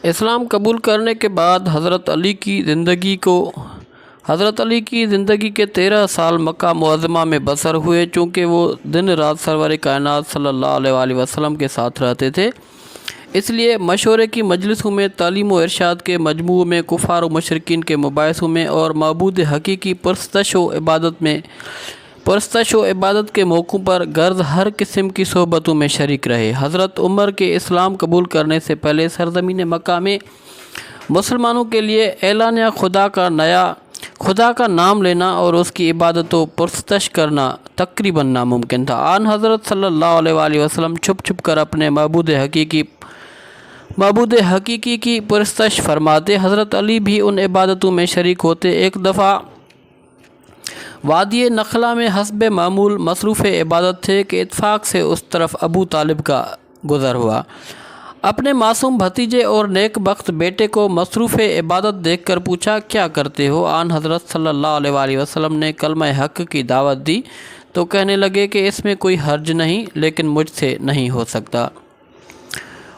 اسلام قبول کرنے کے بعد حضرت علی کی زندگی کے 13 سال مکہ معظمہ میں بسر ہوئے۔ چونکہ وہ دن رات سرور کائنات صلی اللہ علیہ وآلہ وسلم کے ساتھ رہتے تھے، اس لیے مشورے کی مجلسوں میں، تعلیم و ارشاد کے مجموعوں میں، کفار و مشرکین کے مباحثوں میں اور معبود حقیقی پرستش و عبادت کے موقعوں پر غرض ہر قسم کی صحبتوں میں شریک رہے۔ حضرت عمر کے اسلام قبول کرنے سے پہلے سرزمین مکہ میں مسلمانوں کے لیے اعلانیہ خدا کا نام لینا اور اس کی عبادت و پرستش کرنا تقریباً ناممکن تھا۔ آن حضرت صلی اللہ علیہ وآلہ وسلم چھپ چھپ کر اپنے معبود حقیقی کی پرستش فرماتے۔ حضرت علی بھی ان عبادتوں میں شریک ہوتے۔ ایک دفعہ وادی نخلا میں حسب معمول مصروف عبادت تھے کہ اتفاق سے اس طرف ابو طالب کا گزر ہوا۔ اپنے معصوم بھتیجے اور نیک بخت بیٹے کو مصروف عبادت دیکھ کر پوچھا، کیا کرتے ہو؟ آن حضرت صلی اللہ علیہ وآلہ وسلم نے کلمہ حق کی دعوت دی تو کہنے لگے کہ اس میں کوئی حرج نہیں، لیکن مجھ سے نہیں ہو سکتا۔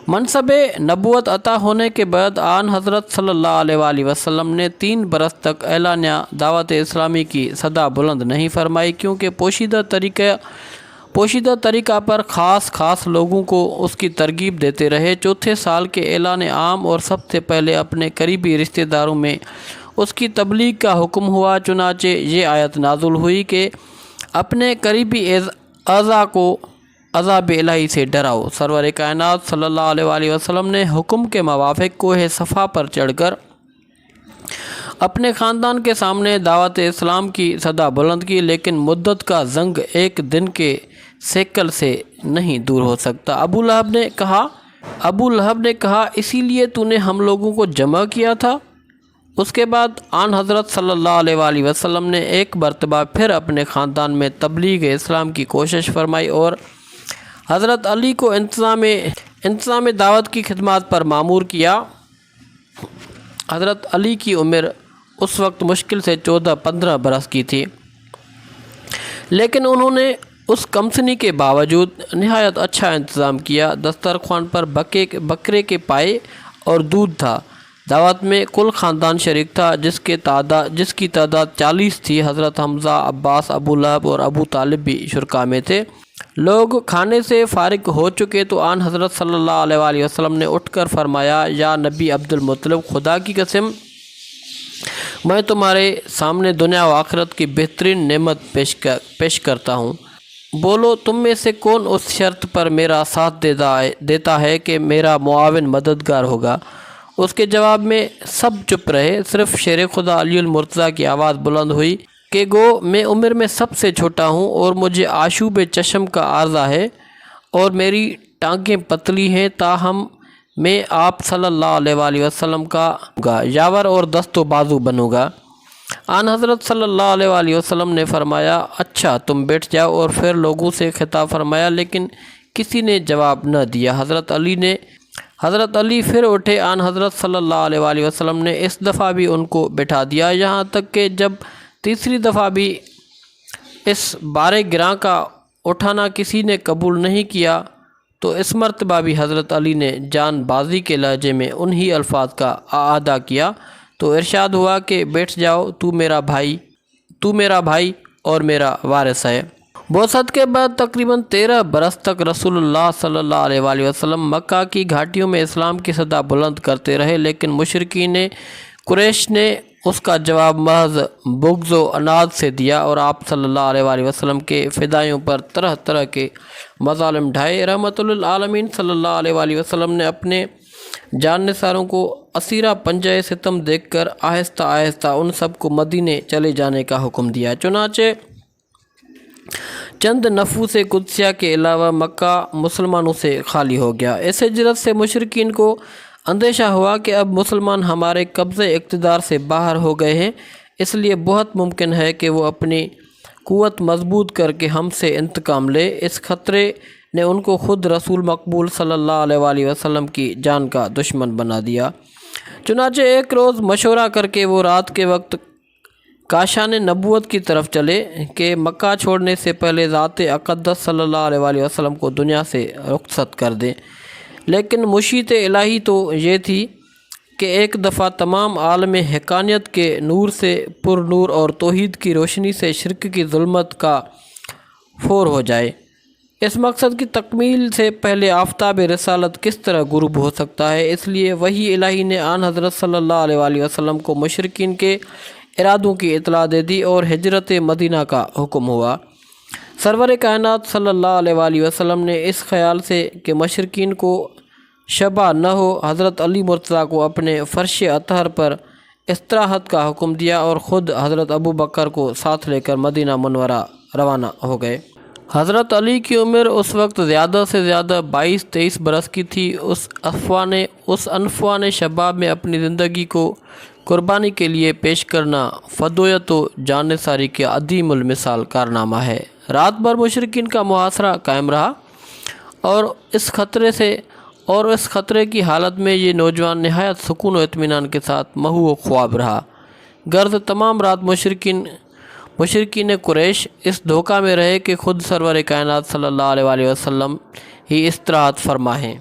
منصب نبوت عطا ہونے کے بعد آن حضرت صلی اللہ علیہ وآلہ وسلم نے 3 برس تک اعلانیہ دعوت اسلامی کی صدا بلند نہیں فرمائی، کیونکہ پوشیدہ طریقہ پر خاص لوگوں کو اس کی ترغیب دیتے رہے۔ چوتھے سال کے اعلان عام اور سب سے پہلے اپنے قریبی رشتہ داروں میں اس کی تبلیغ کا حکم ہوا۔ چنانچہ یہ آیت نازل ہوئی کہ اپنے قریبی اعضاء کو عذاب الہی سے ڈراؤ۔ سرور کائنات صلی اللہ علیہ وآلہ وسلم نے حکم کے موافق کوہ صفا پر چڑھ کر اپنے خاندان کے سامنے دعوت اسلام کی صدا بلند کی، لیکن مدت کا زنگ ایک دن کے سیکل سے نہیں دور ہو سکتا۔ ابو لہب نے کہا، اسی لیے تو نے ہم لوگوں کو جمع کیا تھا؟ اس کے بعد آن حضرت صلی اللہ علیہ وآلہ وسلم نے ایک مرتبہ پھر اپنے خاندان میں تبلیغ اسلام کی کوشش فرمائی اور حضرت علی کو انتظام دعوت کی خدمات پر مامور کیا۔ حضرت علی کی عمر اس وقت مشکل سے 14-15 برس کی تھی، لیکن انہوں نے اس کمسنی کے باوجود نہایت اچھا انتظام کیا۔ دسترخوان پر بکرے کے پائے اور دودھ تھا۔ دعوت میں کل خاندان شریک تھا، جس کی تعداد 40 تھی۔ حضرت حمزہ، عباس، ابو لہب اور ابو طالب بھی شرکاء میں تھے۔ لوگ کھانے سے فارغ ہو چکے تو آن حضرت صلی اللہ علیہ وآلہ وسلم نے اٹھ کر فرمایا، یا نبی عبد المطلب، خدا کی قسم میں تمہارے سامنے دنیا و آخرت کی بہترین نعمت پیش کرتا ہوں۔ بولو تم میں سے کون اس شرط پر میرا ساتھ دیتا ہے کہ میرا معاون مددگار ہوگا؟ اس کے جواب میں سب چپ رہے۔ صرف شیر خدا علی المرتضیٰ کی آواز بلند ہوئی کہ گو میں عمر میں سب سے چھوٹا ہوں اور مجھے آشوب چشم کا عارضہ ہے اور میری ٹانگیں پتلی ہیں، تاہم میں آپ صلی اللہ علیہ وآلہ وسلم کا یاور اور دست و بازو بنوں گا۔ آن حضرت صلی اللہ علیہ وآلہ وسلم نے فرمایا، اچھا تم بیٹھ جاؤ، اور پھر لوگوں سے خطاب فرمایا، لیکن کسی نے جواب نہ دیا۔ حضرت علی پھر اٹھے۔ آن حضرت صلی اللہ علیہ وآلہ وسلم نے اس دفعہ بھی ان کو بٹھا دیا، یہاں تک کہ جب تیسری دفعہ بھی اس بار گراں کا اٹھانا کسی نے قبول نہیں کیا تو اس مرتبہ بھی حضرت علی نے جان بازی کے لہجے میں انہی الفاظ کا اعادہ کیا تو ارشاد ہوا کہ بیٹھ جاؤ، تو میرا بھائی اور میرا وارث ہے۔ بعثت کے بعد تقریباً 13 برس تک رسول اللہ صلی اللہ علیہ وآلہ وسلم مکہ کی گھاٹیوں میں اسلام کی صدا بلند کرتے رہے، لیکن مشرکین قریش نے اس کا جواب محض بغض و عناد سے دیا اور آپ صلی اللہ علیہ وآلہ وسلم کے فدائیوں پر طرح طرح کے مظالم ڈھائے۔ رحمت للعالمین صلی اللہ علیہ وآلہ وسلم نے اپنے جان نثاروں کو اسیرہ پنجہ ستم دیکھ کر آہستہ آہستہ ان سب کو مدینے چلے جانے کا حکم دیا۔ چنانچہ چند نفوس قدسیہ کے علاوہ مکہ مسلمانوں سے خالی ہو گیا۔ اس ہجرت سے مشرکین کو اندیشہ ہوا کہ اب مسلمان ہمارے قبضے اقتدار سے باہر ہو گئے ہیں، اس لیے بہت ممکن ہے کہ وہ اپنی قوت مضبوط کر کے ہم سے انتقام لے۔ اس خطرے نے ان کو خود رسول مقبول صلی اللہ علیہ وآلہ وسلم کی جان کا دشمن بنا دیا۔ چنانچہ ایک روز مشورہ کر کے وہ رات کے وقت کاشان نبوت کی طرف چلے کہ مکہ چھوڑنے سے پہلے ذات اقدس صلی اللہ علیہ وآلہ وسلم کو دنیا سے رخصت کر دیں، لیکن مشیت الہی تو یہ تھی کہ ایک دفعہ تمام عالم حقانیت کے نور سے پر نور اور توحید کی روشنی سے شرک کی ظلمت کا فور ہو جائے۔ اس مقصد کی تکمیل سے پہلے آفتاب رسالت کس طرح غروب ہو سکتا ہے؟ اس لیے وحی الہی نے آن حضرت صلی اللہ علیہ وآلہ وسلم کو مشرکین کے ارادوں کی اطلاع دے دی اور ہجرت مدینہ کا حکم ہوا۔ سرور کائنات صلی اللہ علیہ وآلہ وسلم نے اس خیال سے کہ مشرکین کو شبہ نہ ہو، حضرت علی مرتضیٰ کو اپنے فرش اطہر پر استراحت کا حکم دیا اور خود حضرت ابو بکر کو ساتھ لے کر مدینہ منورہ روانہ ہو گئے۔ حضرت علی کی عمر اس وقت زیادہ سے زیادہ 22-23 برس کی تھی۔ اس انفوان شباب میں اپنی زندگی کو قربانی کے لیے پیش کرنا فدویت و جان نثاری کے عظیم المثال کارنامہ ہے۔ رات بھر مشرکین کا محاصرہ قائم رہا اور اس خطرے کی حالت میں یہ نوجوان نہایت سکون و اطمینان کے ساتھ محو و خواب رہا۔ غرض تمام رات مشرکین قریش اس دھوکہ میں رہے کہ خود سرور کائنات صلی اللہ علیہ وآلہ وسلم ہی استراحت فرما ہیں۔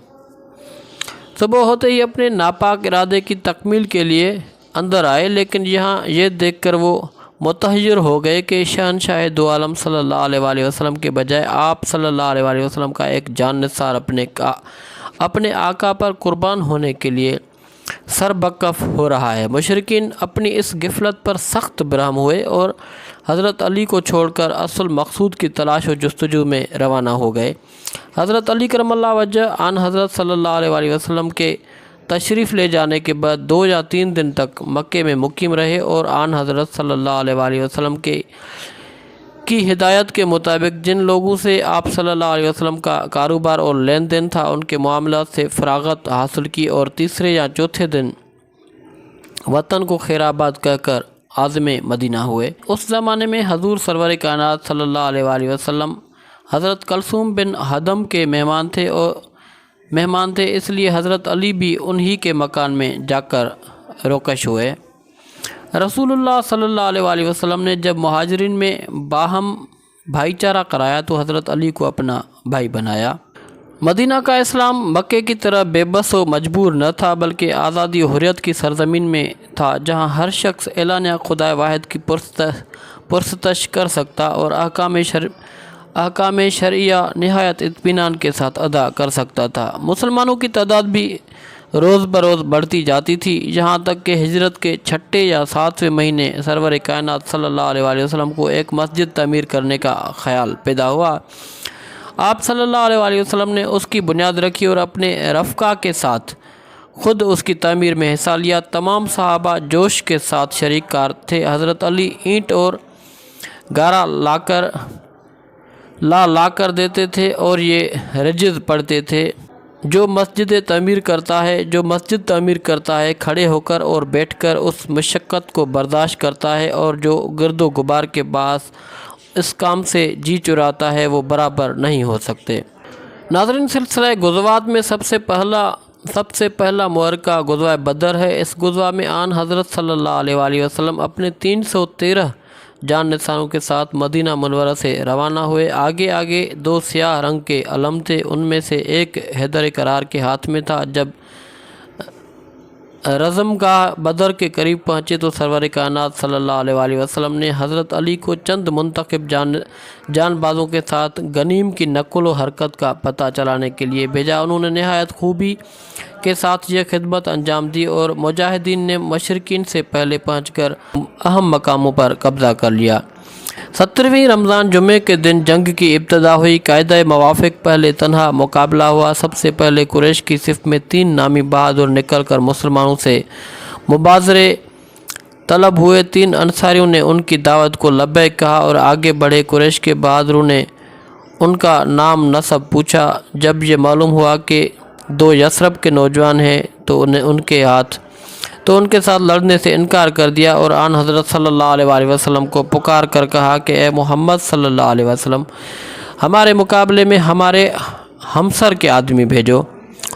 صبح ہوتے ہی اپنے ناپاک ارادے کی تکمیل کے لیے اندر آئے، لیکن یہاں یہ دیکھ کر وہ متحیر ہو گئے کہ شہنشاہ دو عالم صلی اللہ علیہ وآلہ وسلم کے بجائے آپ صلی اللہ علیہ وآلہ وسلم کا ایک جان نثار اپنے آقا پر قربان ہونے کے لیے سربکف ہو رہا ہے۔ مشرکین اپنی اس غفلت پر سخت برہم ہوئے اور حضرت علی کو چھوڑ کر اصل مقصود کی تلاش و جستجو میں روانہ ہو گئے۔ حضرت علی کرم اللہ وجہ آن حضرت صلی اللہ علیہ وآلہ وسلم کے تشریف لے جانے کے بعد 2 یا 3 دن تک مکے میں مقیم رہے اور آن حضرت صلی اللہ علیہ وآلہ وسلم کی ہدایت کے مطابق جن لوگوں سے آپ صلی اللہ علیہ وسلم کا کاروبار اور لین دین تھا ان کے معاملات سے فراغت حاصل کی اور تیسرے یا چوتھے دن وطن کو خیر آباد کہہ کر عازم مدینہ ہوئے۔ اس زمانے میں حضور سرور کائنات صلی اللہ علیہ وآلہ وسلم حضرت کلثوم بن حدم کے مہمان تھے، اس لیے حضرت علی بھی انہی کے مکان میں جا کر روکش ہوئے۔ رسول اللہ صلی اللہ علیہ وآلہ وسلم نے جب مہاجرین میں باہم بھائی چارہ کرایا تو حضرت علی کو اپنا بھائی بنایا۔ مدینہ کا اسلام مکے کی طرح بے بس و مجبور نہ تھا، بلکہ آزادی و حریت کی سرزمین میں تھا، جہاں ہر شخص اعلانیہ خدائے واحد کی پرستش کر سکتا اور احکام شرعیہ نہایت اطمینان کے ساتھ ادا کر سکتا تھا۔ مسلمانوں کی تعداد بھی روز بروز بڑھتی جاتی تھی، یہاں تک کہ ہجرت کے 6 یا 7ویں مہینے سرور کائنات صلی اللہ علیہ وآلہ وسلم کو ایک مسجد تعمیر کرنے کا خیال پیدا ہوا۔ آپ صلی اللہ علیہ وآلہ وسلم نے اس کی بنیاد رکھی اور اپنے رفقا کے ساتھ خود اس کی تعمیر میں حصہ لیا۔ تمام صحابہ جوش کے ساتھ شریک کار تھے۔ حضرت علی اینٹ اور گارا لا کر دیتے تھے اور یہ رجز پڑھتے تھے، جو مسجد تعمیر کرتا ہے کھڑے ہو کر اور بیٹھ کر اس مشقت کو برداشت کرتا ہے، اور جو گرد و غبار کے باعث اس کام سے جی چراتا ہے وہ برابر نہیں ہو سکتے۔ ناظرین، سلسلہ غزوات میں سب سے پہلا معرکہ غزوہ بدر ہے۔ اس غزوہ میں آن حضرت صلی اللہ علیہ وآلہ وسلم اپنے 313 جان نثاروں کے ساتھ مدینہ منورہ سے روانہ ہوئے۔ آگے 2 سیاہ رنگ کے علم تھے، ان میں سے ایک حیدر کرار کے ہاتھ میں تھا۔ جب رزمگاہ بدر کے قریب پہنچے تو سرور کائنات صلی اللہ علیہ وآلہ وسلم نے حضرت علی کو چند منتخب جان بازوں کے ساتھ غنیم کی نقل و حرکت کا پتہ چلانے کے لیے بھیجا۔ انہوں نے نہایت خوبی کے ساتھ یہ خدمت انجام دی اور مجاہدین نے مشرکین سے پہلے پہنچ کر اہم مقاموں پر قبضہ کر لیا۔ 17ویں رمضان جمعے کے دن جنگ کی ابتدا ہوئی۔ قاعدہ موافق پہلے تنہا مقابلہ ہوا۔ سب سے پہلے قریش کی صف میں 3 نامی بہادر نکل کر مسلمانوں سے مبارزے طلب ہوئے۔ 3 انصاریوں نے ان کی دعوت کو لبیک کہا اور آگے بڑھے۔ قریش کے بہادروں نے ان کا نام نسب پوچھا۔ جب یہ معلوم ہوا کہ 2 یثرب کے نوجوان ہیں تو ان کے ساتھ لڑنے سے انکار کر دیا اور آن حضرت صلی اللہ علیہ وآلہ وسلم کو پکار کر کہا کہ اے محمد صلی اللہ علیہ وسلم، ہمارے مقابلے میں ہمارے ہمسر کے آدمی بھیجو۔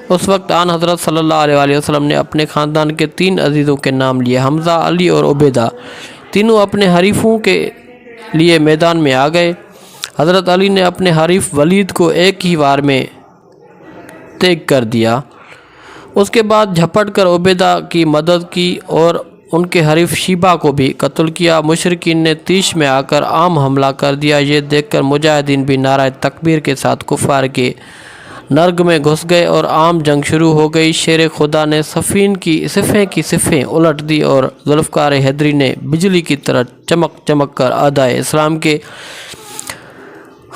اس وقت آن حضرت صلی اللہ علیہ وآلہ وسلم نے اپنے خاندان کے 3 عزیزوں کے نام لیے، حمزہ، علی اور عبیدہ۔ تینوں اپنے حریفوں کے لیے میدان میں آ گئے۔ حضرت علی نے اپنے حریف ولید کو ایک ہی وار میں تیگ کر دیا۔ اس کے بعد جھپٹ کر عبیدہ کی مدد کی اور ان کے حریف شیبہ کو بھی قتل کیا۔ مشرکین نے تیش میں آ کر عام حملہ کر دیا۔ یہ دیکھ کر مجاہدین بھی نعرہ تکبیر کے ساتھ کفار کے نرگ میں گھس گئے اور عام جنگ شروع ہو گئی۔ شیر خدا نے صفین کی صفیں الٹ دی اور ذوالفقار حیدری نے بجلی کی طرح چمک چمک کر اعدائے اسلام کے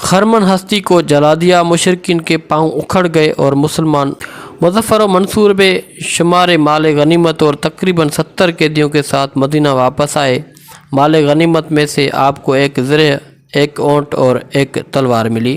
خرمن ہستی کو جلا دیا۔ مشرکین کے پاؤں اکھڑ گئے اور مسلمان مظفر و منصور بے شمار مال غنیمت اور تقریباً 70 قیدیوں کے ساتھ مدینہ واپس آئے۔ مال غنیمت میں سے آپ کو ایک زرہ، ایک اونٹ اور ایک تلوار ملی۔